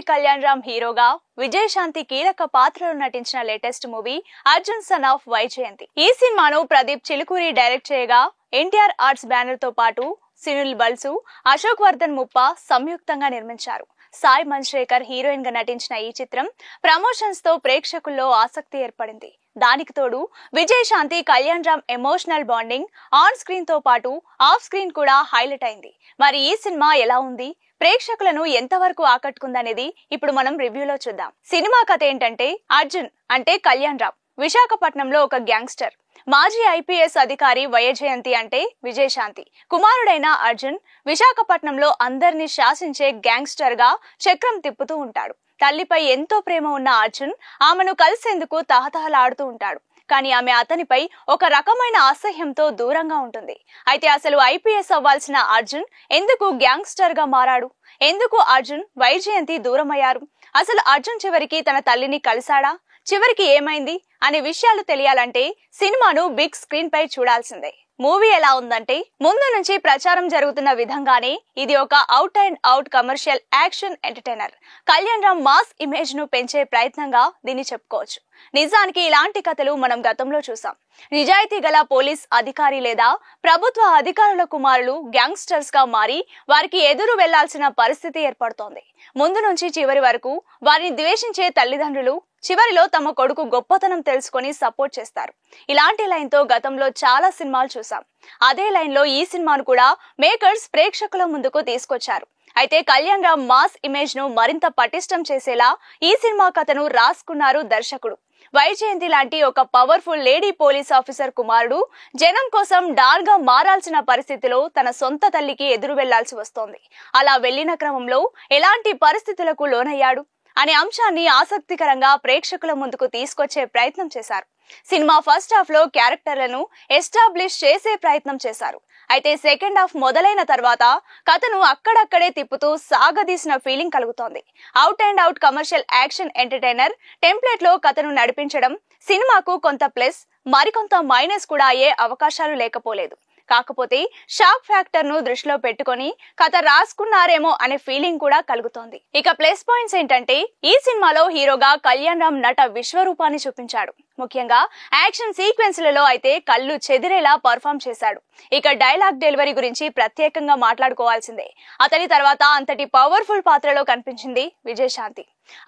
కళ్యాణ్ రామ్ హీరోగా విజయశాంతి కీలక పాత్రలో నటించిన latest movie Arjun son of Vyjayanthi. ఈ సినిమాను ప్రదీప్ చిలుకూరి డైరెక్ట్ చేయగా ఎన్టీఆర్ ఆర్ట్స్ బ్యానర్ తో పాటు సునీల్ బల్సు, అశోక్ వర్ధన్ ముప్ప సంయుక్తంగా నిర్మించారు. సాయి మంజ్రేకర్ హీరోయిన్ గా నటించిన ఈ చిత్రం ప్రమోషన్స్ తో ప్రేక్షకుల్లో ఆసక్తి ఏర్పడింది. దానికి తోడు Vijayashanti Kalyan Ram emotional bonding on screen తో పాటు ఆఫ్ స్క్రీన్ కూడా హైలైట్ అయింది. మరి ఈ సినిమా ఎలా ఉంది, ప్రేక్షకులను ఎంతవరకు ఆకట్టుకుందనేది ఇప్పుడు మనం రివ్యూలో చూద్దాం. సినిమా కథ ఏంటంటే, అర్జున్ అంటే కళ్యాణ్ రామ్ విశాఖపట్నంలో ఒక గ్యాంగ్స్టర్. మాజీ ఐపీఎస్ అధికారి వైజయంతి అంటే విజయశాంతి కుమారుడైన అర్జున్ విశాఖపట్నంలో అందరినీ శాసించే గ్యాంగ్స్టర్ గా చక్రం తిప్పుతూ ఉంటాడు. తల్లిపై ఎంతో ప్రేమ ఉన్న అర్జున్ ఆమెను కలిసేందుకు తహతహలాడుతూ ఉంటాడు. కానీ ఆమె అతనిపై ఒక రకమైన అసహ్యంతో దూరంగా ఉంటుంది. అయితే అసలు ఐపీఎస్ అవ్వాల్సిన అర్జున్ ఎందుకు గ్యాంగ్స్టర్ గా మారాడు? ఎందుకు అర్జున్ వైజయంతి దూరమయ్యారు? అసలు అర్జున్ చివరికి తన తల్లిని కలిశాడా? చివరికి ఏమైంది అనే విషయాలు తెలియాలంటే సినిమాను బిగ్ స్క్రీన్ పై చూడాల్సిందే. మూవీ ఎలా ఉందంటే, ముందు నుంచి ప్రచారం జరుగుతున్న విధంగానే ఇది ఒక out and out commercial action entertainer. Kalyan Ram mass image ను పెంచే ప్రయత్నంగా దీన్ని చెప్పుకోవచ్చు. నిజానికి ఇలాంటి కథలు మనం గతంలో చూసాం. నిజాయితీ గల పోలీస్ అధికారి లేదా ప్రభుత్వ అధికారుల కుమారులు గ్యాంగ్స్టర్స్ గా మారి వారికి ఎదురు వెళ్లాల్సిన పరిస్థితి ఏర్పడుతోంది. ముందు నుంచి చివరి వరకు వారిని ద్వేషించే తల్లిదండ్రులు చివరిలో తమ కొడుకు గొప్పతనం తెలుసుకొని సపోర్ట్ చేస్తారు. ఇలాంటి లైన్ తో గతంలో చాలా సినిమాలు చూసాం. అదే లైన్ లో ఈ సినిమాను కూడా మేకర్స్ ప్రేక్షకుల ముందుకు తీసుకొచ్చారు. అయితే కళ్యాణ్ రామ్ మాస్ ఇమేజ్ ను మరింత పటిష్టం చేసేలా ఈ సినిమా కథను రాసుకున్నారు దర్శకుడు. వైజయంతి లాంటి ఒక పవర్ఫుల్ లేడీ పోలీస్ ఆఫీసర్ కుమారుడు జనం కోసం డాన్ గా మారాల్సిన పరిస్థితిలో తన సొంత తల్లికి ఎదురు వెళ్లాల్సి వస్తోంది. అలా వెళ్లిన క్రమంలో ఎలాంటి పరిస్థితులకు లోనయ్యాడు అనే అంశాన్ని ఆసక్తికరంగా ప్రేక్షకుల ముందుకు తీసుకొచ్చే ప్రయత్నం చేశారు. సినిమా ఫస్ట్ హాఫ్ లో క్యారెక్టర్లను ఎస్టాబ్లిష్ చేసే ప్రయత్నం చేశారు. అయితే సెకండ్ హాఫ్ మొదలైన తర్వాత కథను అక్కడక్కడే తిప్పుతూ సాగదీసిన ఫీలింగ్ కలుగుతోంది. Out and out commercial action entertainer template లో కథను నడిపించడం సినిమాకు కొంత ప్లస్, మరికొంత మైనస్ కూడా అయ్యే అవకాశాలు లేకపోలేదు. కాకపోతే షాక్ ఫ్యాక్టర్ ను దృష్టిలో పెట్టుకొని కథ రాసుకున్నారేమో అనే ఫీలింగ్ కూడా కలుగుతోంది. ఇక ప్లస్ పాయింట్స్ ఏంటంటే, ఈ సినిమాలో హీరోగా కళ్యాణ్ రామ్ నట విశ్వరూపాన్ని చూపించాడు. ముఖ్యంగా యాక్షన్ సీక్వెన్స్లలో అయితే కళ్ళు చెదిరేలా పర్ఫామ్ చేశాడు. ఇక డైలాగ్ డెలివరీ గురించి ప్రత్యేకంగా మాట్లాడుకోవాల్సిందే. అతని తర్వాత అంతటి పవర్ఫుల్ పాత్రలో కనిపించింది విజయశాంతి.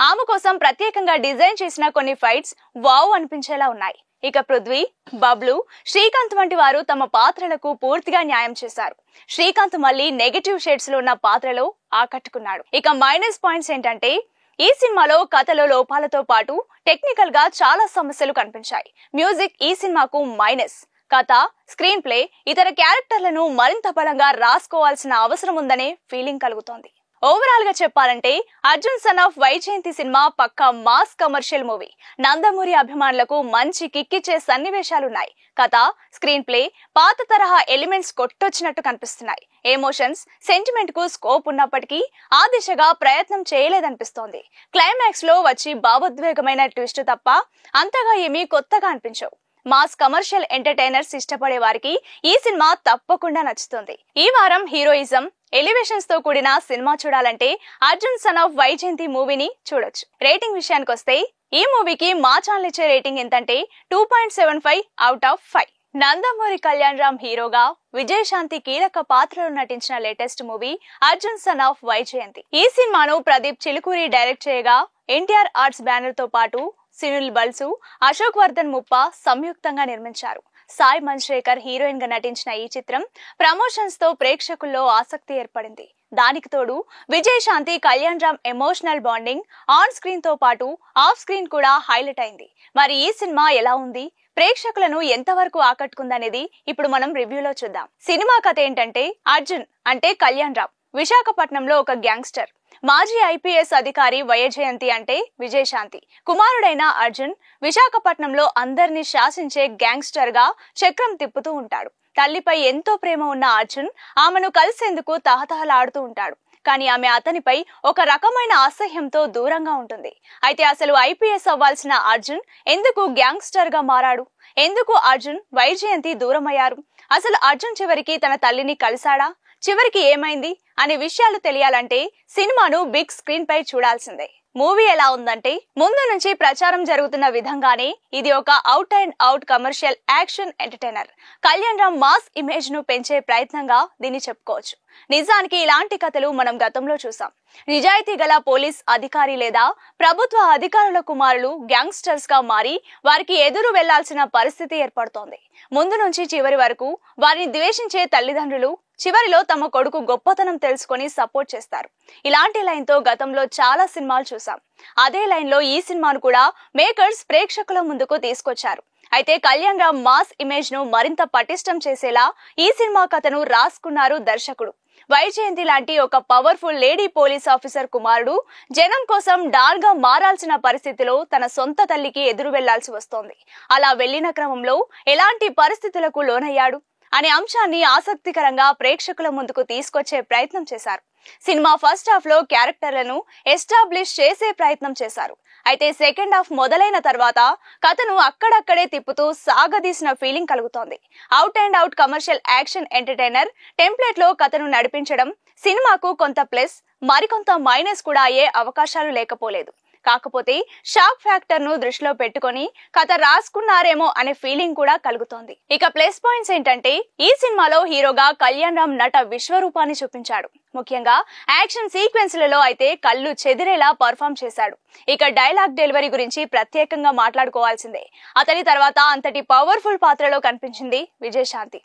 ఆమె కోసం ప్రత్యేకంగా డిజైన్ చేసిన కొన్ని ఫైట్స్ వావ్ అనిపించేలా ఉన్నాయి. ఇక పృథ్వీ, బబ్లు, శ్రీకాంత్ వంటి వారు తమ పాత్రలకు పూర్తిగా న్యాయం చేశారు. శ్రీకాంత్ మళ్ళీ నెగటివ్ షేడ్స్ లో ఉన్న పాత్రలో ఆకట్టుకున్నాడు. ఇక మైనస్ పాయింట్స్ ఏంటంటే, ఈ సినిమాలో కథలో లోపాలతో పాటు టెక్నికల్ గా చాలా సమస్యలు కనిపించాయి. మ్యూజిక్ ఈ సినిమాకు మైనస్. కథ, స్క్రీన్ ప్లే, ఇతర క్యారెక్టర్లను మరింత బలంగా రాసుకోవాల్సిన అవసరం ఉందనే ఫీలింగ్ కలుగుతోంది. ఓవరాల్ గా చెప్పాలంటే, Arjun son of Vyjayanthi cinema పక్కా మాస్ కమర్షియల్ మూవీ. నందమూరి అభిమానులకు మంచి కిక్కిచ్చే సన్నివేశాలున్నాయి. కథ, స్క్రీన్ ప్లే పాత తరహా ఎలిమెంట్స్ కొట్టొచ్చినట్టు కనిపిస్తున్నాయి. ఎమోషన్స్, సెంటిమెంట్ కు స్కోప్ ఉన్నప్పటికీ ఆ దిశగా ప్రయత్నం చేయలేదనిపిస్తోంది. క్లైమాక్స్ లో వచ్చి భావోద్వేగమైన ట్విస్ట్ తప్ప అంతగా ఏమీ కొత్తగా అనిపించవు. మాస్ కమర్షియల్ ఎంటర్టైనర్స్ ఇష్టపడే వారికి ఈ సినిమా తప్పకుండా నచ్చుతుంది. ఈ వారం హీరోయిజం, ఎలివేషన్స్ తో కూడిన సినిమా చూడాలంటే అర్జున్ సన్ ఆఫ్ వైజయంతి మూవీని చూడొచ్చు. రేటింగ్ విషయానికి వస్తే, ఈ మూవీకి మా ఛానల్ ఇచ్చే రేటింగ్ ఎంతంటే 2.75 అవుట్ ఆఫ్ 5. నందమూరి కళ్యాణ్ రామ్ హీరోగా విజయశాంతి కీలక పాత్రలో నటించిన latest movie Arjun son of Vyjayanthi. ఈ సినిమాను ప్రదీప్ చిలుకూరి డైరెక్ట్ చేయగా ఎన్టీఆర్ ఆర్ట్స్ బ్యానర్ తో పాటు సునీల్ బల్సు, అశోక్ వర్ధన్ ముప్ప సంయుక్తంగా నిర్మించారు. సాయి మంజ్రేకర్ హీరోయిన్ గా నటించిన ఈ చిత్రం ప్రమోషన్స్ తో ప్రేక్షకుల్లో ఆసక్తి ఏర్పడింది. దానికి తోడు Vijayashanti Kalyan Ram emotional bonding on screen తో పాటు ఆఫ్ స్క్రీన్ కూడా హైలైట్ అయింది. మరి ఈ సినిమా ఎలా ఉంది, ప్రేక్షకులను ఎంతవరకు ఆకట్టుకుందనేది ఇప్పుడు మనం రివ్యూలో చూద్దాం. సినిమా కథ ఏంటంటే, అర్జున్ అంటే కళ్యాణ్ రామ్ విశాఖపట్నంలో ఒక గ్యాంగ్స్టర్. మాజీ ఐపీఎస్ అధికారి వైజయంతి అంటే విజయశాంతి కుమారుడైన అర్జున్ విశాఖపట్నంలో అందరినీ శాసించే గ్యాంగ్స్టర్ గా చక్రం తిప్పుతూ ఉంటాడు. తల్లిపై ఎంతో ప్రేమ ఉన్న అర్జున్ ఆమెను కలిసేందుకు తహతహలాడుతూ ఉంటాడు. కానీ ఆమె అతనిపై ఒక రకమైన అసహ్యంతో దూరంగా ఉంటుంది. అయితే అసలు ఐపీఎస్ అవ్వాల్సిన అర్జున్ ఎందుకు గ్యాంగ్స్టర్ గా మారాడు? ఎందుకు అర్జున్ వైజయంతి దూరమయ్యారు? అసలు అర్జున్ చివరికి తన తల్లిని కలిశాడా? చివరికి ఏమైంది అనే విషయాలు తెలియాలంటే సినిమాను బిగ్ స్క్రీన్ పై చూడాల్సిందే. మూవీ ఎలా ఉందంటే ముందు నుంచి ప్రచారం జరుగుతున్న విధంగానే ఇది ఒక out and out commercial action entertainer. Kalyan Ram mass image ను పెంచే ప్రయత్నంగా దీన్ని చెప్పుకోవచ్చు. నిజానికి ఇలాంటి కథలు మనం గతంలో చూసాం. నిజాయితీ గల పోలీస్ అధికారి లేదా ప్రభుత్వ అధికారుల కుమారులు గ్యాంగ్స్టర్స్ గా మారి వారికి ఎదురు వెళ్లాల్సిన పరిస్థితి ఏర్పడుతోంది. ముందు నుంచి చివరి వరకు వారిని ద్వేషించే తల్లిదండ్రులు చివరిలో తమ కొడుకు గొప్పతనం తెలుసుకొని సపోర్ట్ చేస్తారు. ఇలాంటి లైన్ తో గతంలో చాలా సినిమాలు చూసాం. అదే లైన్ లో ఈ సినిమాను కూడా మేకర్స్ ప్రేక్షకుల ముందుకు తీసుకొచ్చారు. అయితే కళ్యాణ్ రామ్ మాస్ ఇమేజ్ ను మరింత పటిష్టం చేసేలా ఈ సినిమా కథను రాసుకున్నారు దర్శకుడు. వైజయంతి లాంటి ఒక పవర్ఫుల్ లేడీ పోలీస్ ఆఫీసర్ కుమారుడు జనం కోసం డాన్ గా మారాల్సిన పరిస్థితిలో తన సొంత తల్లికి ఎదురు వెళ్లాల్సి వస్తోంది. అలా వెళ్లిన క్రమంలో ఎలాంటి పరిస్థితులకు లోనయ్యాడు అనే అంశాన్ని ఆసక్తికరంగా ప్రేక్షకుల ముందుకు తీసుకొచ్చే ప్రయత్నం చేశారు. సినిమా ఫస్ట్ హాఫ్ లో క్యారెక్టర్లను ఎస్టాబ్లిష్ చేసే ప్రయత్నం చేశారు. అయితే సెకండ్ హాఫ్ మొదలైన తర్వాత కథను అక్కడక్కడే తిప్పుతూ సాగదీసిన ఫీలింగ్ కలుగుతోంది. Out and out commercial action entertainer template లో కథను నడిపించడం సినిమాకు కొంత ప్లస్, మరికొంత మైనస్ కూడా అయ్యే అవకాశాలు లేకపోలేదు. కాకపోతే షాక్ ఫ్యాక్టర్ ను దృష్టిలో పెట్టుకొని కథ రాసుకున్నారేమో అనే ఫీలింగ్ కూడా కలుగుతోంది. ఇక ప్లస్ పాయింట్స్ ఏంటంటే ఈ సినిమాలో హీరోగా కళ్యాణ్ రామ్ నట విశ్వరూపాన్ని చూపించాడు. ముఖ్యంగా యాక్షన్ సీక్వెన్స్లలో అయితే కళ్ళు చెదిరేలా పర్ఫామ్ చేశాడు. ఇక డైలాగ్ డెలివరీ గురించి ప్రత్యేకంగా మాట్లాడుకోవాల్సిందే. అతని తర్వాత అంతటి పవర్ఫుల్ పాత్రలో కనిపించింది విజయశాంతి.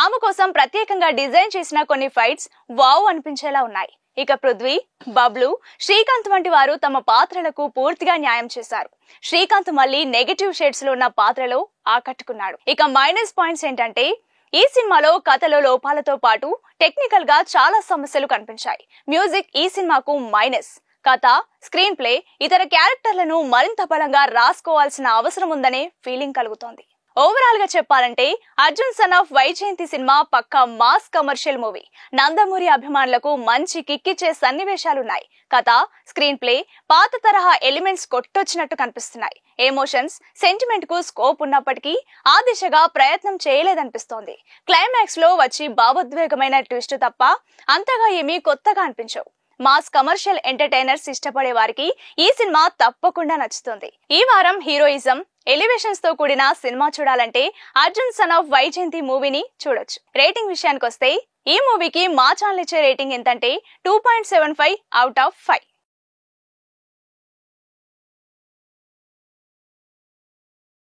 ఆమె కోసం ప్రత్యేకంగా డిజైన్ చేసిన కొన్ని ఫైట్స్ వావ్ అనిపించేలా ఉన్నాయి. ఇక పృథ్వీ, బబ్లు, శ్రీకాంత్ వంటి వారు తమ పాత్రలకు పూర్తిగా న్యాయం చేశారు. శ్రీకాంత్ మళ్ళీ నెగటివ్ షేడ్స్ లో ఉన్న పాత్రలో ఆకట్టుకున్నాడు. ఇక మైనస్ పాయింట్స్ ఏంటంటే ఈ సినిమాలో కథలో లోపాలతో పాటు టెక్నికల్ గా చాలా సమస్యలు కనిపించాయి. మ్యూజిక్ ఈ సినిమాకు మైనస్. కథ, స్క్రీన్ ప్లే, ఇతర క్యారెక్టర్లను మరింత బలంగా రాసుకోవాల్సిన అవసరం ఉందనే ఫీలింగ్ కలుగుతోంది. ఓవరాల్ గా చెప్పాలంటే Arjun son of Vyjayanthi cinema పక్కా మాస్ కమర్షియల్ మూవీ. నందమూరి అభిమానులకు మంచి కిక్కిచ్చే సన్నివేశాలున్నాయి. కథ, స్క్రీన్ ప్లే పాత తరహా ఎలిమెంట్స్ కొట్టొచ్చినట్టు కనిపిస్తున్నాయి. ఎమోషన్స్, సెంటిమెంట్ కు స్కోప్ ఉన్నప్పటికీ ఆ దిశగా ప్రయత్నం చేయలేదనిపిస్తోంది. క్లైమాక్స్ లో వచ్చి భావోద్వేగమైన ట్విస్ట్ తప్ప అంతగా ఏమీ కొత్తగా అనిపించవు. మాస్ కమర్షియల్ ఎంటర్టైనర్స్ ఇష్టపడే వారికి ఈ సినిమా తప్పకుండా నచ్చుతుంది. ఈ వారం హీరోయిజం, ఎలివేషన్స్ తో కూడిన సినిమా చూడాలంటే అర్జున్ సన్ ఆఫ్ వైజయంతి మూవీని చూడొచ్చు. రేటింగ్ విషయానికి వస్తే ఈ మూవీకి మా ఛానల్ ఇచ్చే రేటింగ్ ఎంతంటే 2.75 out of 5.